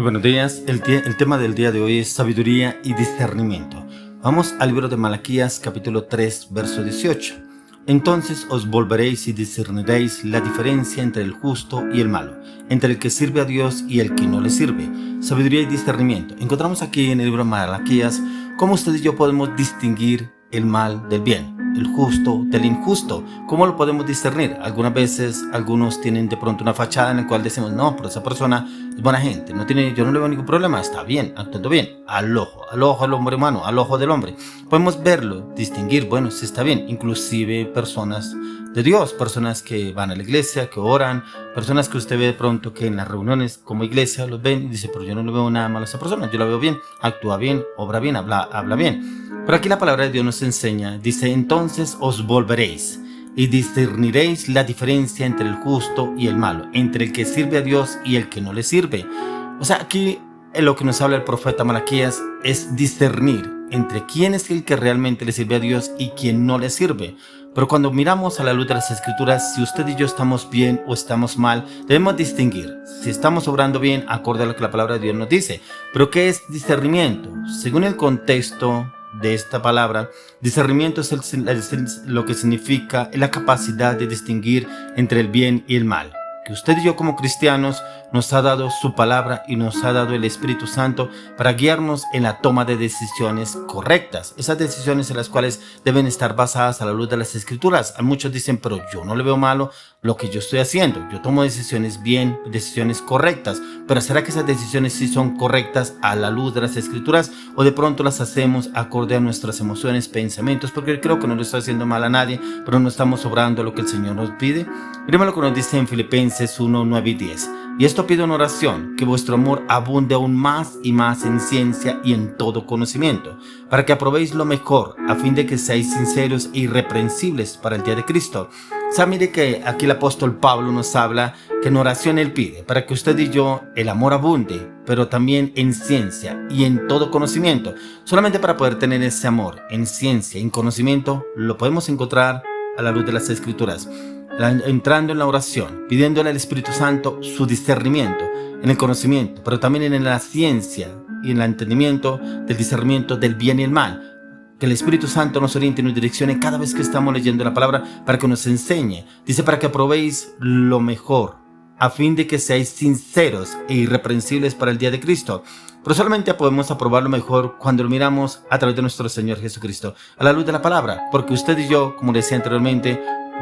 Muy buenos días. El tema del día de hoy es sabiduría y discernimiento. Vamos al libro de Malaquías, capítulo 3, verso 18. Entonces os volveréis y discerniréis la diferencia entre el justo y el malo, entre el que sirve a Dios y el que no le sirve. Sabiduría y discernimiento. Encontramos aquí en el libro de Malaquías cómo usted y yo podemos distinguir el mal del bien, el justo del injusto. ¿Cómo lo podemos discernir? Algunas veces algunos tienen de pronto una fachada en la cual decimos, no, pero esa persona es buena gente, yo no le veo ningún problema, está bien, actuando bien, al ojo del hombre humano, al ojo del hombre. Podemos verlo, distinguir, bueno, sí está bien, inclusive personas de Dios, personas que van a la iglesia, que oran, personas que usted ve de pronto que en las reuniones como iglesia los ven y dice, pero yo no le veo nada malo a esa persona, yo la veo bien, actúa bien, obra bien, habla bien. Pero aquí la palabra de Dios nos enseña, dice, entonces os volveréis y discerniréis la diferencia entre el justo y el malo, entre el que sirve a Dios y el que no le sirve. O sea, aquí en lo que nos habla el profeta Malaquías es discernir entre quién es el que realmente le sirve a Dios y quién no le sirve. Pero cuando miramos a la luz de las Escrituras, si usted y yo estamos bien o estamos mal, debemos distinguir si estamos obrando bien acorde a lo que la palabra de Dios nos dice. Pero ¿qué es discernimiento? Según el contexto de esta palabra, discernimiento es lo que significa la capacidad de distinguir entre el bien y el mal. Que usted y yo como cristianos nos ha dado su palabra y nos ha dado el Espíritu Santo para guiarnos en la toma de decisiones correctas. Esas decisiones en las cuales deben estar basadas a la luz de las Escrituras. A muchos dicen, pero yo no le veo malo lo que yo estoy haciendo. Yo tomo decisiones bien, decisiones correctas. Pero ¿será que esas decisiones sí son correctas a la luz de las Escrituras? ¿O de pronto las hacemos acorde a nuestras emociones, pensamientos? Porque creo que no le estoy haciendo mal a nadie, pero no estamos obrando lo que el Señor nos pide. Miremos lo que nos dice en Filipenses 1, 9 y 10. Y esto pido en oración, que vuestro amor abunde aún más y más en ciencia y en todo conocimiento, para que aprobéis lo mejor, a fin de que seáis sinceros e irreprensibles para el día de Cristo. O sea, mire que aquí el apóstol Pablo nos habla que en oración él pide para que usted y yo el amor abunde, pero también en ciencia y en todo conocimiento. Solamente para poder tener ese amor en ciencia y en conocimiento, lo podemos encontrar a la luz de las Escrituras. Entrando en la oración, pidiéndole al Espíritu Santo su discernimiento en el conocimiento, pero también en la ciencia y en el entendimiento del discernimiento del bien y el mal. Que el Espíritu Santo nos oriente y nos direccione cada vez que estamos leyendo la palabra para que nos enseñe. Dice, para que aprobéis lo mejor, a fin de que seáis sinceros e irreprensibles para el día de Cristo. Pero solamente podemos aprobar lo mejor cuando lo miramos a través de nuestro Señor Jesucristo, a la luz de la palabra, porque usted y yo, como decía anteriormente,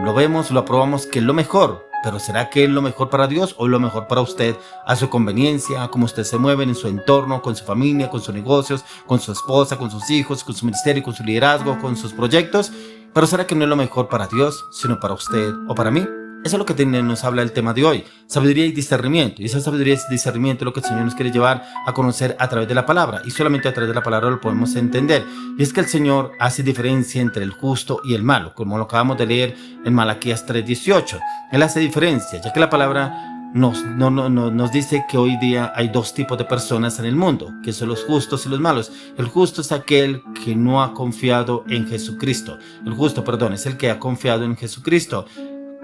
lo vemos, lo aprobamos que es lo mejor, pero ¿será que es lo mejor para Dios o lo mejor para usted a su conveniencia, a cómo usted se mueve en su entorno, con su familia, con sus negocios, con su esposa, con sus hijos, con su ministerio, con su liderazgo, con sus proyectos? Pero ¿será que no es lo mejor para Dios, sino para usted o para mí? Eso es lo que nos habla el tema de hoy, sabiduría y discernimiento. Y esa sabiduría y discernimiento es lo que el Señor nos quiere llevar a conocer a través de la palabra. Y solamente a través de la palabra lo podemos entender. Y es que el Señor hace diferencia entre el justo y el malo, como lo acabamos de leer en Malaquías 3:18. Él hace diferencia, ya que la palabra nos dice que hoy día hay dos tipos de personas en el mundo, que son los justos y los malos. El justo es aquel que no ha confiado en Jesucristo. El justo, es el que ha confiado en Jesucristo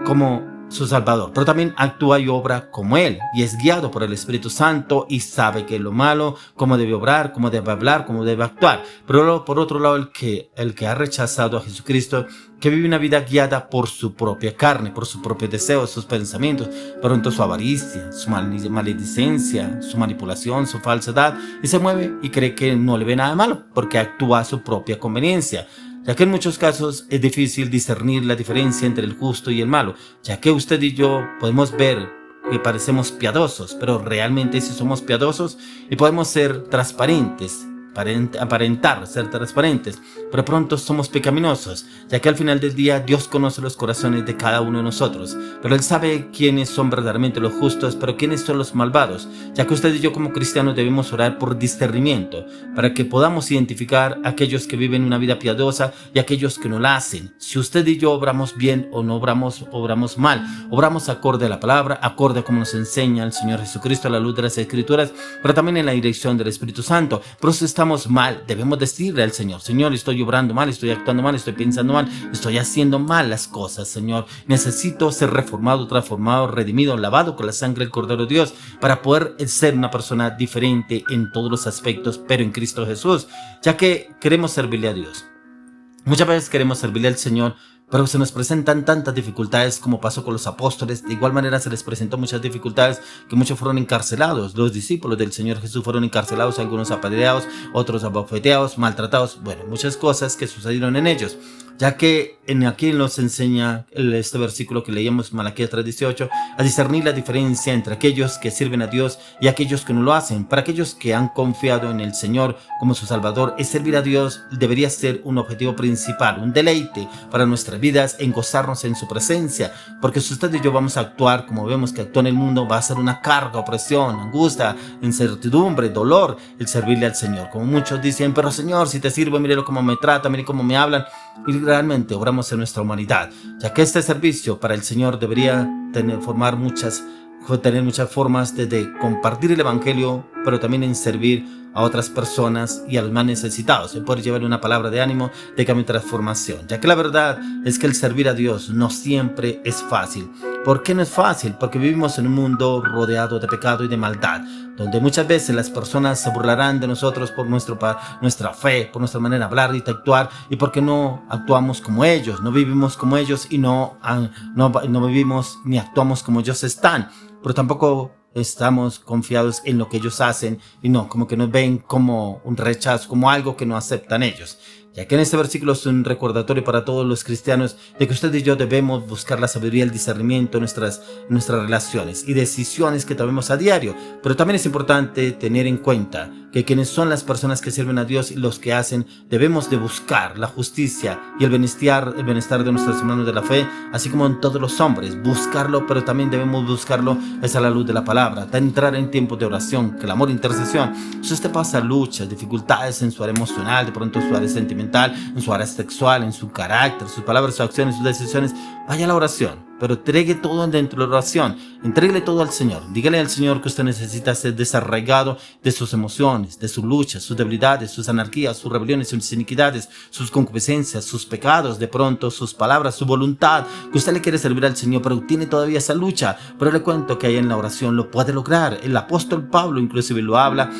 como su Salvador, pero también actúa y obra como Él, y es guiado por el Espíritu Santo y sabe que es lo malo, cómo debe obrar, cómo debe hablar, cómo debe actuar. Pero por otro lado, el que ha rechazado a Jesucristo, que vive una vida guiada por su propia carne, por sus propios deseos, sus pensamientos, por entonces su avaricia, su maledicencia, su manipulación, su falsedad, y se mueve y cree que no le ve nada malo, porque actúa a su propia conveniencia. Ya que en muchos casos es difícil discernir la diferencia entre el justo y el malo, ya que usted y yo podemos ver que parecemos piadosos, pero realmente sí somos piadosos y podemos ser transparentes, aparentar ser transparentes, pero pronto somos pecaminosos, ya que al final del día Dios conoce los corazones de cada uno de nosotros, pero Él sabe quiénes son verdaderamente los justos, pero quiénes son los malvados, ya que usted y yo como cristianos debemos orar por discernimiento, para que podamos identificar a aquellos que viven una vida piadosa y aquellos que no la hacen. Si usted y yo obramos bien o no obramos mal, obramos acorde a la palabra, acorde a como nos enseña el Señor Jesucristo a la luz de las Escrituras, pero también en la dirección del Espíritu Santo. Por eso está estamos mal, debemos decirle al Señor: Señor, estoy obrando mal, estoy actuando mal, estoy pensando mal, estoy haciendo mal las cosas, Señor. Necesito ser reformado, transformado, redimido, lavado con la sangre del Cordero de Dios para poder ser una persona diferente en todos los aspectos, pero en Cristo Jesús, ya que queremos servirle a Dios. Muchas veces queremos servirle al Señor, pero se nos presentan tantas dificultades como pasó con los apóstoles. De igual manera se les presentó muchas dificultades, que muchos fueron encarcelados. Los discípulos del Señor Jesús fueron encarcelados, algunos apedreados, otros abofeteados, maltratados. Bueno, muchas cosas que sucedieron en ellos, ya que aquí nos enseña este versículo que leíamos, Malaquías 3:18, a discernir la diferencia entre aquellos que sirven a Dios y aquellos que no lo hacen. Para aquellos que han confiado en el Señor como su Salvador, el servir a Dios debería ser un objetivo principal, un deleite para nuestras vidas, en gozarnos en su presencia, porque si usted y yo vamos a actuar como vemos que actúa en el mundo, va a ser una carga, opresión, angustia, incertidumbre, dolor el servirle al Señor. Como muchos dicen: pero Señor, si te sirvo, mire cómo me trata, mire cómo me hablan, y realmente obramos en nuestra humanidad, ya que este servicio para el Señor debería tener muchas formas de compartir el Evangelio, pero también en servir a otras personas y a los más necesitados, y poder llevar una palabra de ánimo, de cambio y transformación, ya que la verdad es que el servir a Dios no siempre es fácil. ¿Por qué no es fácil? Porque vivimos en un mundo rodeado de pecado y de maldad, donde muchas veces las personas se burlarán de nosotros por nuestra fe, por nuestra manera de hablar y de actuar, y porque no actuamos como ellos, no vivimos como ellos, y no vivimos ni actuamos como ellos están, pero tampoco estamos confiados en lo que ellos hacen, y no, como que nos ven como un rechazo, como algo que no aceptan ellos. Ya que en este versículo es un recordatorio para todos los cristianos de que usted y yo debemos buscar la sabiduría y el discernimiento en nuestras relaciones y decisiones que tomemos a diario. Pero también es importante tener en cuenta que quienes son las personas que sirven a Dios y los que hacen, debemos de buscar la justicia y el bienestar de nuestros hermanos de la fe, así como en todos los hombres, buscarlo, pero también debemos buscarlo es a la luz de la palabra, de entrar en tiempos de oración, clamor, intercesión. Si usted pasa luchas, dificultades en su área emocional, de pronto en su área sentimental, en su área sexual, en su carácter, sus palabras, sus acciones, sus decisiones, vaya a la oración, pero entregue todo dentro de la oración, entréguele todo al Señor, dígale al Señor que usted necesita ser desarraigado de sus emociones, de sus luchas, sus debilidades, sus anarquías, sus rebeliones, sus iniquidades, sus concupiscencias, sus pecados, de pronto sus palabras, su voluntad, que usted le quiere servir al Señor, pero tiene todavía esa lucha. Pero le cuento que ahí en la oración lo puede lograr. El apóstol Pablo inclusive lo habla,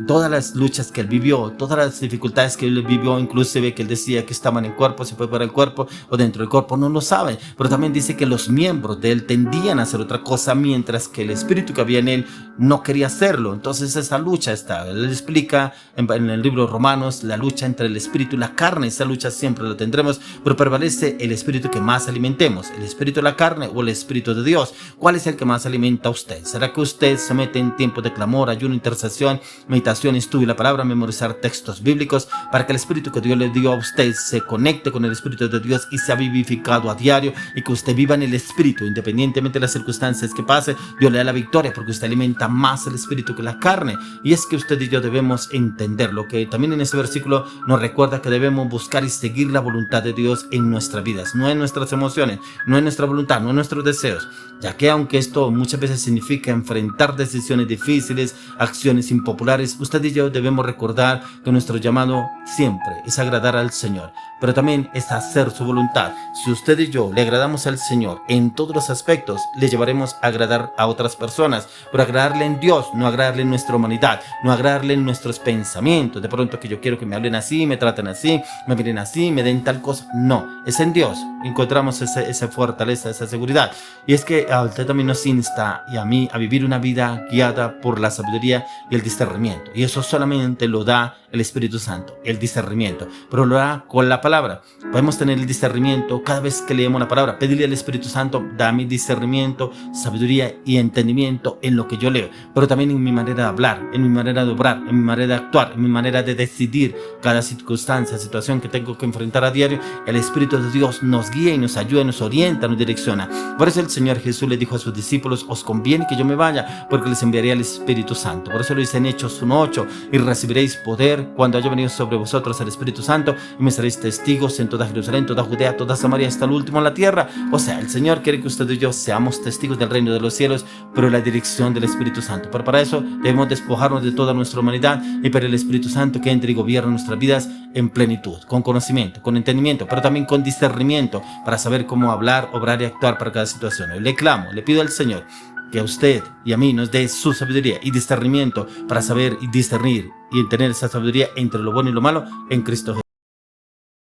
todas las luchas que él vivió, todas las dificultades que él vivió, inclusive que él decía que estaban en el cuerpo, si fue fuera del cuerpo o dentro del cuerpo, no lo saben, pero también dice que los miembros de él tendían a hacer otra cosa, mientras que el espíritu que había en él no quería hacerlo. Entonces esa lucha está, él explica en el libro de Romanos, la lucha entre el espíritu y la carne. Esa lucha siempre la tendremos, pero prevalece el espíritu que más alimentemos, el espíritu de la carne o el espíritu de Dios. ¿Cuál es el que más alimenta a usted? ¿Será que usted se mete en tiempos de clamor, ayuno, intercesión, meditación, estudio la palabra, memorizar textos bíblicos, para que el espíritu que Dios le dio a usted se conecte con el espíritu de Dios y sea vivificado a diario, y que usted viva en el espíritu, independientemente de las circunstancias que pase? Dios le da la victoria porque usted alimenta más el espíritu que la carne. Y es que usted y yo debemos entender lo que también en ese versículo nos recuerda, que debemos buscar y seguir la voluntad de Dios en nuestras vidas, no en nuestras emociones, no en nuestra voluntad, no en nuestros deseos, ya que aunque esto muchas veces significa enfrentar decisiones difíciles, acciones impopulares, usted y yo debemos recordar que nuestro llamado siempre es agradar al Señor, pero también es hacer su voluntad. Si usted y yo le agradamos al Señor en todos los aspectos, le llevaremos a agradar a otras personas, pero agradarle en Dios, no agradarle en nuestra humanidad, no agradarle en nuestros pensamientos. De pronto que yo quiero que me hablen así, me traten así, me miren así, me den tal cosa. No, es en Dios encontramos esa fortaleza, esa seguridad. Y es que a usted también nos insta y a mí a vivir una vida guiada por la sabiduría y el discernimiento. Y eso solamente lo da el Espíritu Santo, el discernimiento, pero lo da con la palabra. Podemos tener el discernimiento cada vez que leemos la palabra, pedirle al Espíritu Santo: dame discernimiento, sabiduría y entendimiento en lo que yo leo, pero también en mi manera de hablar, en mi manera de obrar, en mi manera de actuar, en mi manera de decidir cada circunstancia, situación que tengo que enfrentar a diario. El Espíritu de Dios nos guía y nos ayuda, nos orienta, nos direcciona. Por eso el Señor Jesús le dijo a sus discípulos: os conviene que yo me vaya, porque les enviaré al Espíritu Santo. Por eso lo dice en Hechos 1:8: y recibiréis poder poder cuando haya venido sobre vosotros el Espíritu Santo y me seréis testigos en toda Jerusalén, toda Judea, toda Samaria, hasta el último en la tierra. O sea, el Señor quiere que usted y yo seamos testigos del reino de los cielos, pero en la dirección del Espíritu Santo. Pero para eso debemos despojarnos de toda nuestra humanidad y para el Espíritu Santo que entre y gobierne nuestras vidas en plenitud, con conocimiento, con entendimiento, pero también con discernimiento para saber cómo hablar, obrar y actuar para cada situación. Hoy le clamo, le pido al Señor que a usted y a mí nos dé su sabiduría y discernimiento para saber y discernir y tener esa sabiduría entre lo bueno y lo malo en Cristo Jesús.